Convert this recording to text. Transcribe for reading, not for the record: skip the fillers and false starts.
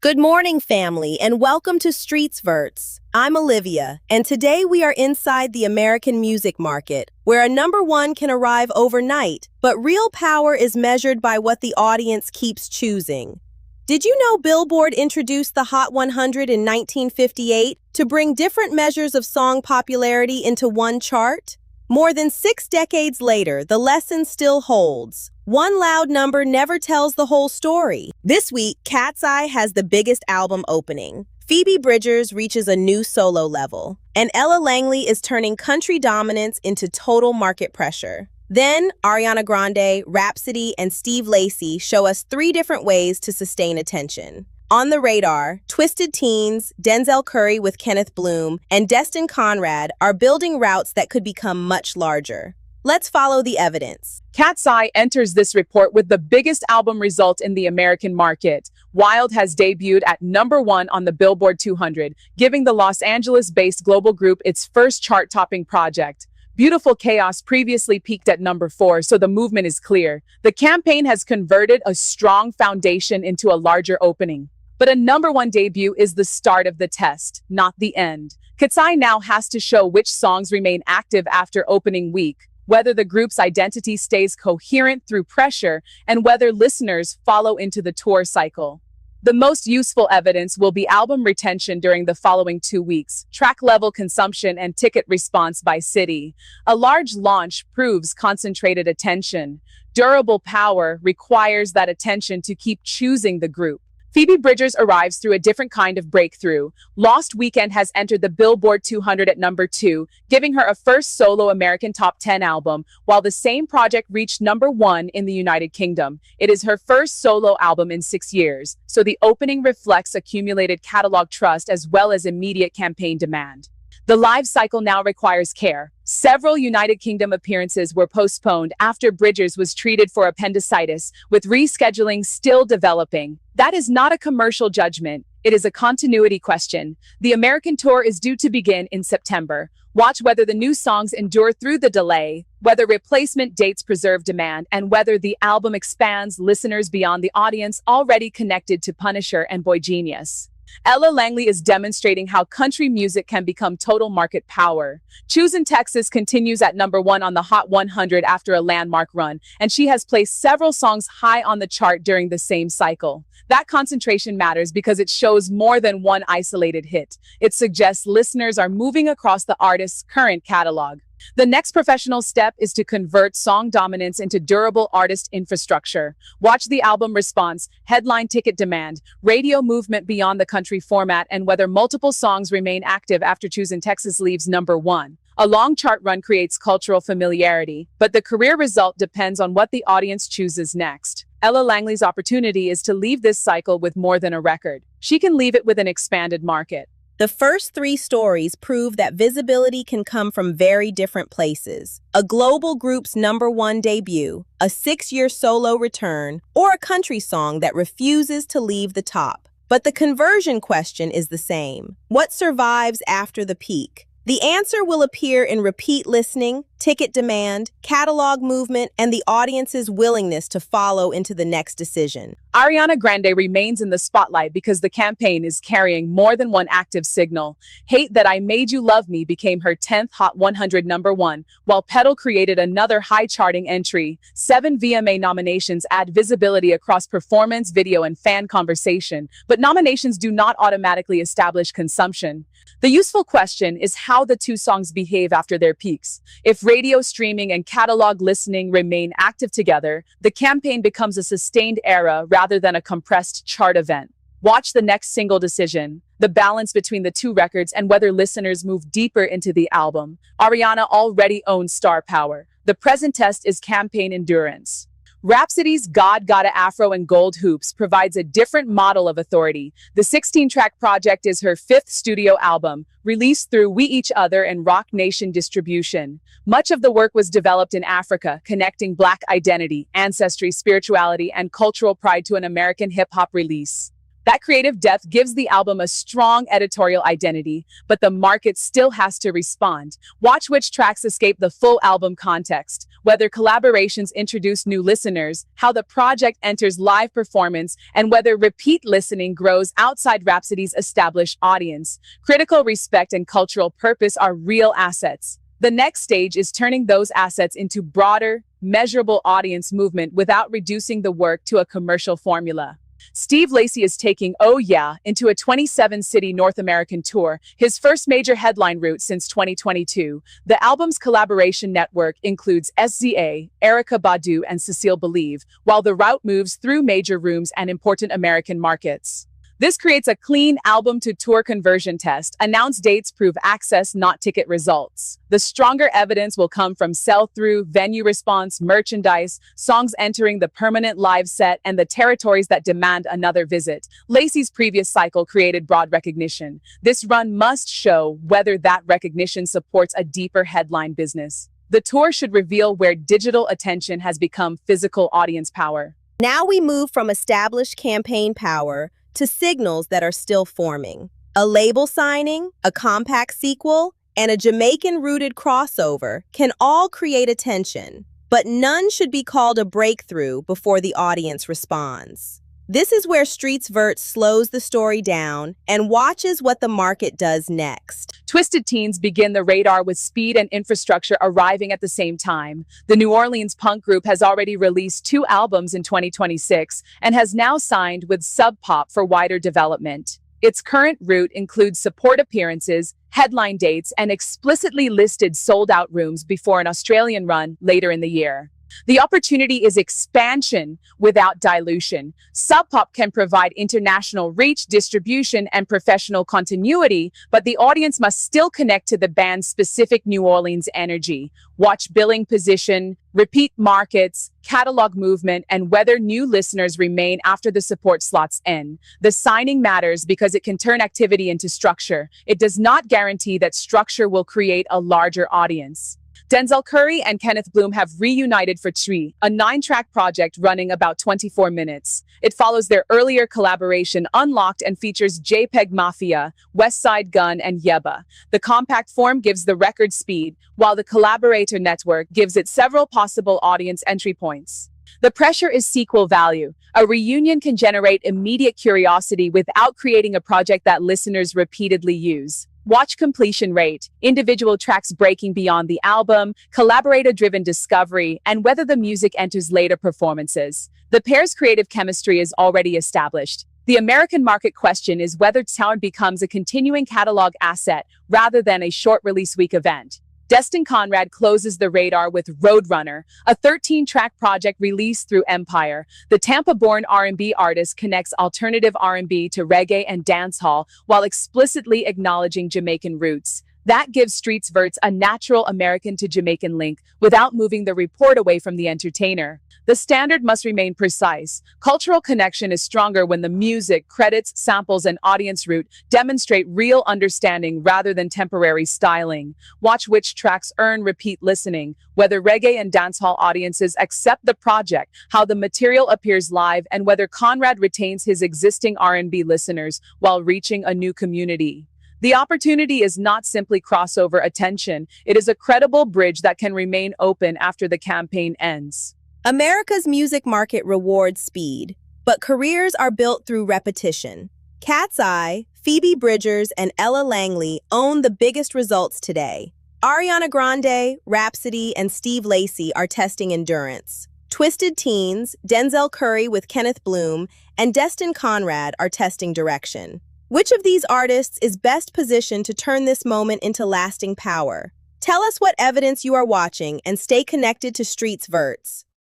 Good morning, family, and welcome to StreetsVertz. I'm Olivia, and today we are inside the American music market, where a number one can arrive overnight, but real power is measured by what the audience keeps choosing. Did you know Billboard introduced the Hot 100 in 1958 to bring different measures of song popularity into one chart? More than 6 decades later, the lesson still holds. One loud number never tells the whole story. This week, KATSEYE has the biggest album opening. Phoebe Bridgers reaches a new solo level, and Langley is turning country dominance into total market pressure. Then, Ariana Grande, Rapsody, and Steve Lacy show us 3 different ways to sustain attention. On the radar, Twisted Teens, Denzel Curry with Kenneth Blume, and Destin Conrad are building routes that could become much larger. Let's follow the evidence. KATSEYE enters this report with the biggest album result in the American market. Wild has debuted at number 1 on the Billboard 200, giving the Los Angeles-based global group its first chart-topping project. Beautiful Chaos previously peaked at number 4, so the movement is clear. The campaign has converted a strong foundation into a larger opening. But a number 1 debut is the start of the test, not the end. KATSEYE now has to show which songs remain active after opening week, whether the group's identity stays coherent through pressure, and whether listeners follow into the tour cycle. The most useful evidence will be album retention during the following 2 weeks, track-level consumption, and ticket response by city. A large launch proves concentrated attention. Durable power requires that attention to keep choosing the group. Phoebe Bridgers arrives through a different kind of breakthrough. Lost Weekend has entered the Billboard 200 at number 2, giving her a first solo American top 10 album, while the same project reached number 1 in the United Kingdom. It is her first solo album in 6 years, so the opening reflects accumulated catalog trust as well as immediate campaign demand. The live cycle now requires care. Several United Kingdom appearances were postponed after Bridgers was treated for appendicitis, with rescheduling still developing. That is not a commercial judgment. It is a continuity question. The American tour is due to begin in September. Watch whether the new songs endure through the delay, whether replacement dates preserve demand, and whether the album expands listeners beyond the audience already connected to Punisher and Boy Genius. Langley is demonstrating how country music can become total market power. Choosing Texas continues at number 1 on the Hot 100 after a landmark run, and she has placed several songs high on the chart during the same cycle. That concentration matters because it shows more than one isolated hit. It suggests listeners are moving across the artist's current catalog. The next professional step is to convert song dominance into durable artist infrastructure. Watch the album response, headline ticket demand, radio movement beyond the country format, and whether multiple songs remain active after Choosing Texas leaves number 1. A long chart run creates cultural familiarity, but the career result depends on what the audience chooses next. Langley's opportunity is to leave this cycle with more than a record. She can leave it with an expanded market. The first 3 stories prove that visibility can come from very different places. A global group's number 1 debut, a 6-year solo return, or a country song that refuses to leave the top. But the conversion question is the same. What survives after the peak? The answer will appear in repeat listening, ticket demand, catalog movement, and the audience's willingness to follow into the next decision. Ariana Grande remains in the spotlight because the campaign is carrying more than one active signal. Hate That I Made You Love Me became her 10th Hot 100 number 1, while Pedal created another high-charting entry. 7 VMA nominations add visibility across performance, video, and fan conversation, but nominations do not automatically establish consumption. The useful question is how the 2 songs behave after their peaks. If radio streaming and catalog listening remain active together, the campaign becomes a sustained era rather than a compressed chart event. Watch the next single decision, the balance between the 2 records, and whether listeners move deeper into the album. Ariana already owns star power. The present test is campaign endurance. Rapsody's God Gotta Afro and Gold Hoops provides a different model of authority. The 16-track project is her 5th studio album, released through We Each Other and Rock Nation distribution. Much of the work was developed in Africa, connecting Black identity, ancestry, spirituality, and cultural pride to an American hip-hop release. That creative depth gives the album a strong editorial identity, but the market still has to respond. Watch which tracks escape the full album context, whether collaborations introduce new listeners, how the project enters live performance, and whether repeat listening grows outside Rhapsody's established audience. Critical respect and cultural purpose are real assets. The next stage is turning those assets into broader, measurable audience movement without reducing the work to a commercial formula. Steve Lacy is taking Oh Yeah into a 27-city North American tour, his first major headline route since 2022. The album's collaboration network includes SZA, Erykah Badu, and Cecile Believe, while the route moves through major rooms and important American markets. This creates a clean album-to-tour conversion test. Announced dates prove access, not ticket results. The stronger evidence will come from sell-through, venue response, merchandise, songs entering the permanent live set, and the territories that demand another visit. Lacy's previous cycle created broad recognition. This run must show whether that recognition supports a deeper headline business. The tour should reveal where digital attention has become physical audience power. Now we move from established campaign power to signals that are still forming. A label signing, a compact sequel, and a Jamaican-rooted crossover can all create attention, but none should be called a breakthrough before the audience responds. This is where StreetsVertz slows the story down and watches what the market does next. Twisted Teens begin the radar with speed and infrastructure arriving at the same time. The New Orleans punk group has already released 2 albums in 2026 and has now signed with Sub Pop for wider development. Its current route includes support appearances, headline dates, and explicitly listed sold-out rooms before an Australian run later in the year. The opportunity is expansion without dilution. Sub Pop can provide international reach, distribution, and professional continuity, but the audience must still connect to the band's specific New Orleans energy. Watch billing position, repeat markets, catalog movement, and whether new listeners remain after the support slots end. The signing matters because it can turn activity into structure. It does not guarantee that structure will create a larger audience. Denzel Curry and Kenneth Blume have reunited for Tree, a 9-track project running about 24 minutes. It follows their earlier collaboration Unlocked and features JPEG Mafia, Westside Gun, and Yebba. The compact form gives the record speed, while the collaborator network gives it several possible audience entry points. The pressure is sequel value. A reunion can generate immediate curiosity without creating a project that listeners repeatedly use. Watch completion rate, individual tracks breaking beyond the album, collaborator-driven discovery, and whether the music enters later performances. The pair's creative chemistry is already established. The American market question is whether sound becomes a continuing catalog asset rather than a short release week event. Destin Conrad closes the radar with Roadrunner, a 13-track project released through Empire. The Tampa-born R&B artist connects alternative R&B to reggae and dancehall while explicitly acknowledging Jamaican roots. That gives StreetsVertz a natural American to Jamaican link without moving the report away from the entertainer. The standard must remain precise. Cultural connection is stronger when the music, credits, samples, and audience route demonstrate real understanding rather than temporary styling. Watch which tracks earn repeat listening, whether reggae and dancehall audiences accept the project, how the material appears live, and whether Conrad retains his existing R&B listeners while reaching a new community. The opportunity is not simply crossover attention, it is a credible bridge that can remain open after the campaign ends. America's music market rewards speed, but careers are built through repetition. KATSEYE, Phoebe Bridgers, and Ella Langley own the biggest results today. Ariana Grande, Rapsody, and Steve Lacy are testing endurance. Twisted Teens, Denzel Curry with Kenneth Blume, and Destin Conrad are testing direction. Which of these artists is best positioned to turn this moment into lasting power? Tell us what evidence you are watching and stay connected to StreetsVertz.